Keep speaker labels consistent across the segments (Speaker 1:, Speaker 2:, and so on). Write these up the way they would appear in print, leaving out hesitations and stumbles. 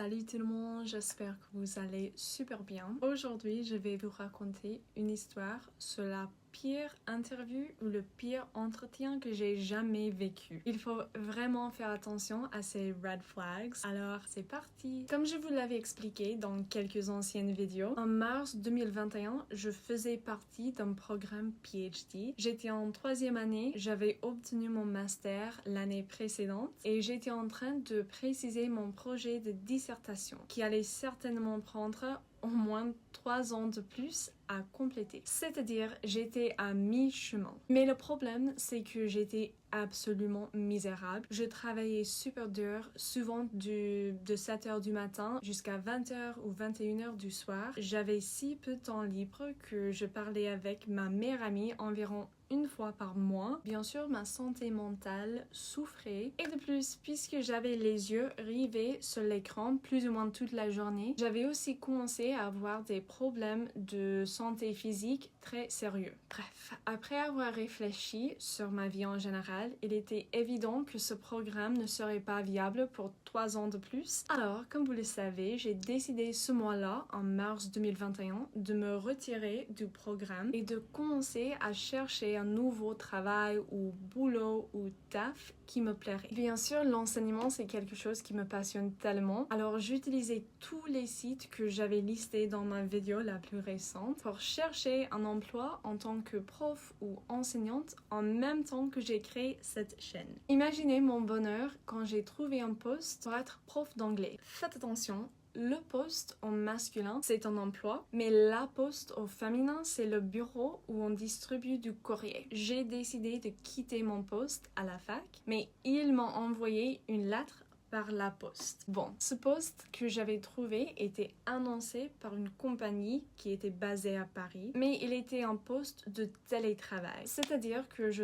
Speaker 1: Salut tout le monde, j'espère que vous allez super bien. Aujourd'hui, je vais vous raconter une histoire sur la pire interview ou le pire entretien que j'ai jamais vécu. Il faut vraiment faire attention à ces red flags. Alors, c'est parti! Comme je vous l'avais expliqué dans quelques anciennes vidéos, en mars 2021, je faisais partie d'un programme PhD. J'étais en 3e année, j'avais obtenu mon master l'année précédente et j'étais en train de préciser mon projet de dissertation qui allait certainement prendre au moins 3 ans de plus à compléter. C'est-à-dire, j'étais à mi-chemin. Mais le problème, c'est que j'étais absolument misérable. Je travaillais super dur, souvent de 7h du matin jusqu'à 20h ou 21h du soir. J'avais si peu de temps libre que je parlais avec ma meilleure amie environ une fois par mois. Bien sûr, ma santé mentale souffrait. Et de plus, puisque j'avais les yeux rivés sur l'écran plus ou moins toute la journée, j'avais aussi commencé à avoir des problèmes de santé physique très sérieux. Bref, après avoir réfléchi sur ma vie en général, il était évident que ce programme ne serait pas viable pour 3 ans de plus. Alors, comme vous le savez, j'ai décidé ce mois-là, en mars 2021, de me retirer du programme et de commencer à chercher un nouveau travail ou boulot ou taf qui me plairait. Bien sûr, l'enseignement, c'est quelque chose qui me passionne tellement. Alors, j'utilisais tous les sites que j'avais listés dans ma vidéo la plus récente pour chercher un emploi en tant que prof ou enseignante en même temps que j'ai créé cette chaîne. Imaginez mon bonheur quand j'ai trouvé un poste pour être prof d'anglais. Faites attention, le poste en masculin, c'est un emploi, mais la poste au féminin, c'est le bureau où on distribue du courrier. J'ai décidé de quitter mon poste à la fac, mais ils m'ont envoyé une lettre par la poste. Bon, ce poste que j'avais trouvé était annoncé par une compagnie qui était basée à Paris, mais il était un poste de télétravail, c'est-à-dire que je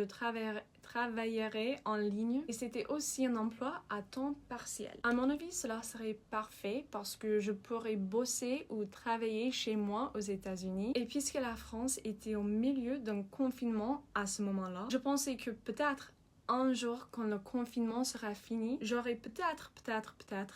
Speaker 1: travaillerais en ligne et c'était aussi un emploi à temps partiel. À mon avis, cela serait parfait parce que je pourrais bosser ou travailler chez moi aux États-Unis. Et puisque la France était au milieu d'un confinement à ce moment-là, je pensais que peut-être un jour, quand le confinement sera fini, j'aurai peut-être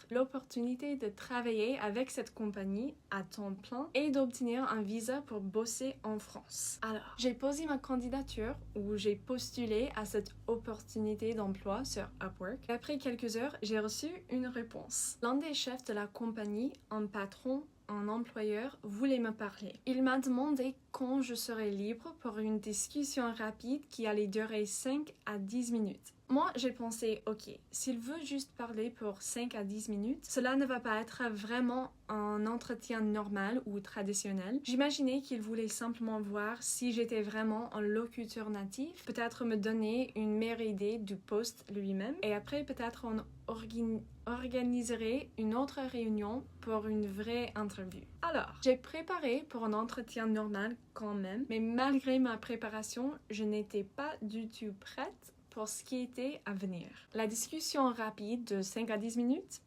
Speaker 1: l'opportunité de travailler avec cette compagnie à temps plein et d'obtenir un visa pour bosser en France. Alors, j'ai posé ma candidature ou j'ai postulé à cette opportunité d'emploi sur Upwork. Après quelques heures, j'ai reçu une réponse. L'un des chefs de la compagnie, un patron, un employeur voulait me parler. Il m'a demandé quand je serais libre pour une discussion rapide qui allait durer 5 à 10 minutes. Moi, j'ai pensé, ok, s'il veut juste parler pour 5 à 10 minutes, cela ne va pas être vraiment un entretien normal ou traditionnel. J'imaginais qu'il voulait simplement voir si j'étais vraiment un locuteur natif, peut-être me donner une meilleure idée du poste lui-même, et après peut-être on organiserait une autre réunion pour une vraie interview. Alors, j'ai préparé pour un entretien normal quand même, mais malgré ma préparation, je n'étais pas du tout prête pour ce qui était à venir. La discussion rapide de 5 à 10 minutes,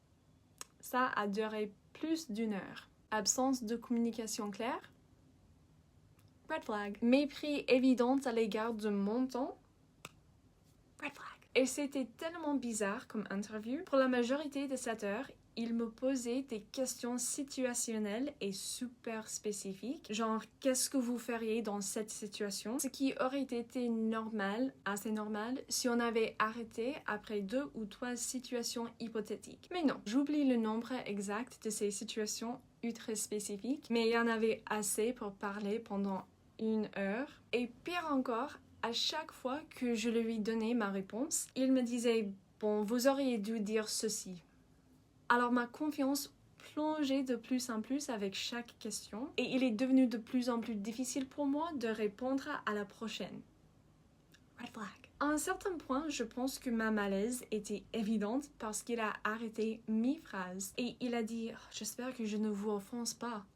Speaker 1: ça a duré plus d'1 heure. Absence de communication claire, red flag. Mépris évident à l'égard de mon temps, red flag. Et c'était tellement bizarre comme interview. Pour la majorité de cette heure, il me posait des questions situationnelles et super spécifiques, genre qu'est-ce que vous feriez dans cette situation, ce qui aurait été normal, assez normal, si on avait arrêté après 2 ou 3 situations hypothétiques. Mais non, j'oublie le nombre exact de ces situations ultra spécifiques, mais il y en avait assez pour parler pendant 1 heure. Et pire encore, à chaque fois que je lui donnais ma réponse, il me disait « Bon, vous auriez dû dire ceci ». Alors ma confiance plongeait de plus en plus avec chaque question et il est devenu de plus en plus difficile pour moi de répondre à la prochaine. Red flag. À un certain point, je pense que ma malaise était évidente parce qu'il a arrêté mi-phrase et il a dit « J'espère que je ne vous offense pas ».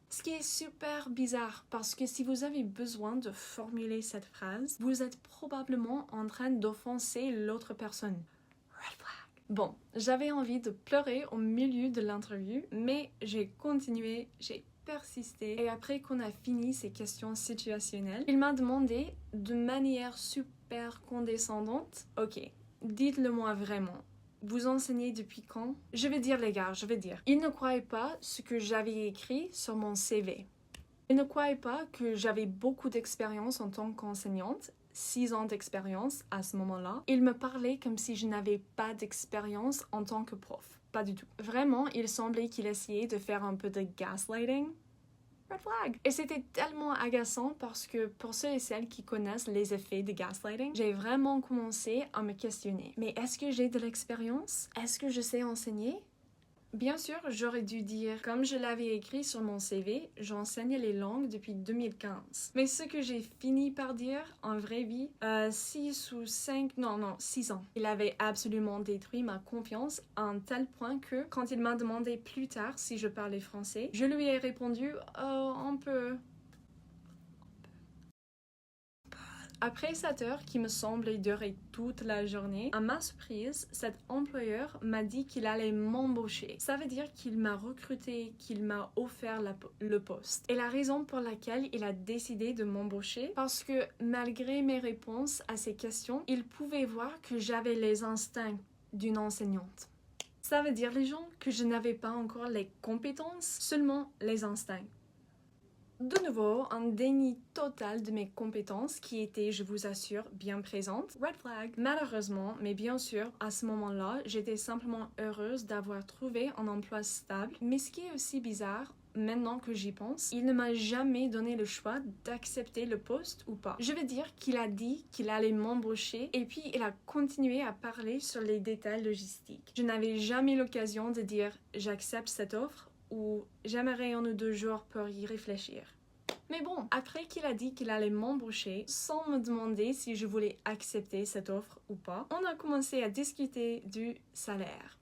Speaker 1: Ce qui est super bizarre parce que si vous avez besoin de formuler cette phrase, vous êtes probablement en train d'offenser l'autre personne. Red flag. Bon, j'avais envie de pleurer au milieu de l'interview, mais j'ai continué, j'ai persisté. Et après qu'on a fini ces questions situationnelles, il m'a demandé de manière super condescendante « Ok, dites-le moi vraiment. vous enseignez depuis quand? Je vais dire les gars, je vais dire. Ils ne croyaient pas ce que j'avais écrit sur mon CV. Ils ne croyaient pas que j'avais beaucoup d'expérience en tant qu'enseignante, 6 ans d'expérience à ce moment-là. Ils me parlaient comme si je n'avais pas d'expérience en tant que prof. Pas du tout. Vraiment, il semblait qu'il essayait de faire un peu de gaslighting. Red flag. Et c'était tellement agaçant parce que pour ceux et celles qui connaissent les effets de gaslighting, j'ai vraiment commencé à me questionner. Mais est-ce que j'ai de l'expérience? Est-ce que je sais enseigner? Bien sûr, j'aurais dû dire, comme je l'avais écrit sur mon CV, j'enseigne les langues depuis 2015. Mais ce que j'ai fini par dire, en vraie vie, 6 ou 5, non, 6 ans. Il avait absolument détruit ma confiance à un tel point que, quand il m'a demandé plus tard si je parlais français, je lui ai répondu, oh, un peu. Après cette heure qui me semblait durer toute la journée, à ma surprise, cet employeur m'a dit qu'il allait m'embaucher. Ça veut dire qu'il m'a recruté, qu'il m'a offert le poste. Et la raison pour laquelle il a décidé de m'embaucher, parce que malgré mes réponses à ces questions, il pouvait voir que j'avais les instincts d'une enseignante. Ça veut dire, les gens, que je n'avais pas encore les compétences, seulement les instincts. De nouveau, un déni total de mes compétences qui étaient, je vous assure, bien présentes. Red flag. Malheureusement, mais bien sûr, à ce moment-là, j'étais simplement heureuse d'avoir trouvé un emploi stable. Mais ce qui est aussi bizarre, maintenant que j'y pense, il ne m'a jamais donné le choix d'accepter le poste ou pas. Je veux dire qu'il a dit qu'il allait m'embaucher et puis il a continué à parler sur les détails logistiques. Je n'avais jamais l'occasion de dire « j'accepte cette offre » ou j'aimerais 1 ou 2 jours pour y réfléchir. Mais bon, après qu'il a dit qu'il allait m'embaucher, sans me demander si je voulais accepter cette offre ou pas, on a commencé à discuter du salaire.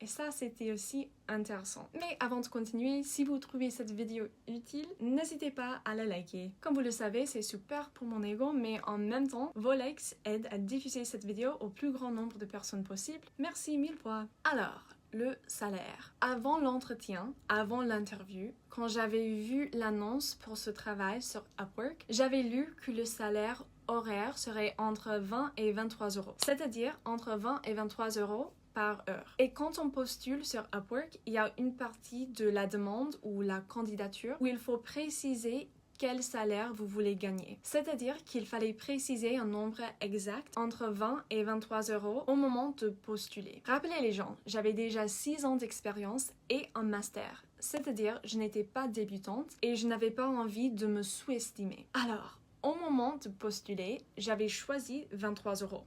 Speaker 1: Et ça, c'était aussi intéressant. Mais avant de continuer, si vous trouvez cette vidéo utile, n'hésitez pas à la liker. Comme vous le savez, c'est super pour mon ego, mais en même temps, vos likes aident à diffuser cette vidéo au plus grand nombre de personnes possible. Merci 1000 fois. Alors, le salaire. Avant l'entretien, avant l'interview, quand j'avais vu l'annonce pour ce travail sur Upwork, j'avais lu que le salaire horaire serait entre 20 et 23 euros. C'est-à-dire entre 20 et 23 euros par heure. Et quand on postule sur Upwork, il y a une partie de la demande ou la candidature où il faut préciser quel salaire vous voulez gagner. C'est-à-dire qu'il fallait préciser un nombre exact entre 20 et 23 euros au moment de postuler. Rappelez les gens, j'avais déjà 6 ans d'expérience et un master. C'est-à-dire, je n'étais pas débutante et je n'avais pas envie de me sous-estimer. Alors, au moment de postuler, j'avais choisi 23 euros.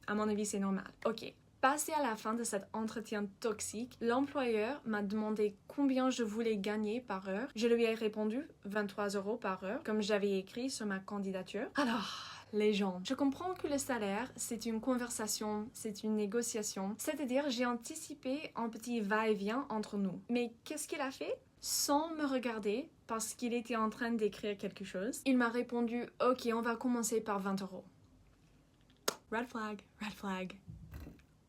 Speaker 1: À mon avis, c'est normal. Ok. Passé à la fin de cet entretien toxique, l'employeur m'a demandé combien je voulais gagner par heure. Je lui ai répondu 23 euros par heure, comme j'avais écrit sur ma candidature. Alors, les gens, je comprends que le salaire, c'est une conversation, c'est une négociation. C'est-à-dire, j'ai anticipé un petit va-et-vient entre nous. Mais qu'est-ce qu'il a fait? Sans me regarder, parce qu'il était en train d'écrire quelque chose, il m'a répondu « Ok, on va commencer par 20 euros. » Red flag, red flag.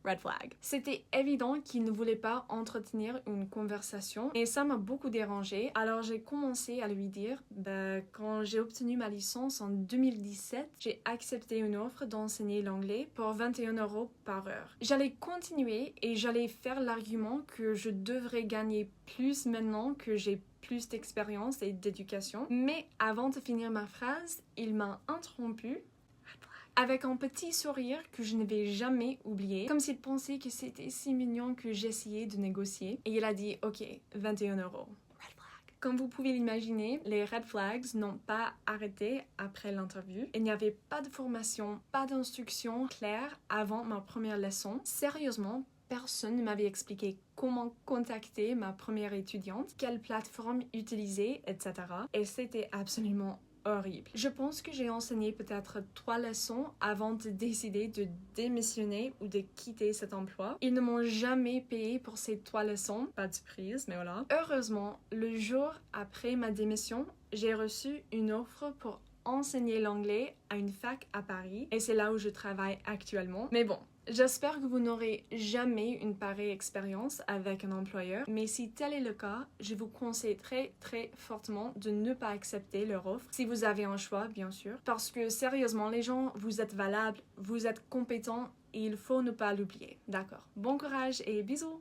Speaker 1: Red flag. C'était évident qu'il ne voulait pas entretenir une conversation et ça m'a beaucoup dérangée. Alors j'ai commencé à lui dire, quand j'ai obtenu ma licence en 2017, j'ai accepté une offre d'enseigner l'anglais pour 21 euros par heure. J'allais continuer et j'allais faire l'argument que je devrais gagner plus maintenant que j'ai plus d'expérience et d'éducation. Mais avant de finir ma phrase, il m'a interrompu avec un petit sourire que je ne vais jamais oublier, comme s'il pensait que c'était si mignon que j'essayais de négocier. Et il a dit « Ok, 21 euros. » Red flag. Comme vous pouvez l'imaginer, les red flags n'ont pas arrêté après l'interview. Il n'y avait pas de formation, pas d'instruction claire avant ma première leçon. Sérieusement, personne ne m'avait expliqué comment contacter ma première étudiante, quelle plateforme utiliser, etc. Et c'était absolument horrible. Je pense que j'ai enseigné peut-être 3 leçons avant de décider de démissionner ou de quitter cet emploi. Ils ne m'ont jamais payé pour ces 3 leçons. Pas de surprise, mais voilà. Heureusement, le jour après ma démission, j'ai reçu une offre pour enseigner l'anglais à une fac à Paris et c'est là où je travaille actuellement. Mais bon, J'espère que vous n'aurez jamais une pareille expérience avec un employeur, mais si tel est le cas, je vous conseille très fortement de ne pas accepter leur offre, si vous avez un choix bien sûr, parce que sérieusement les gens, vous êtes valables, vous êtes compétents et il faut ne pas l'oublier, d'accord? Bon courage et bisous!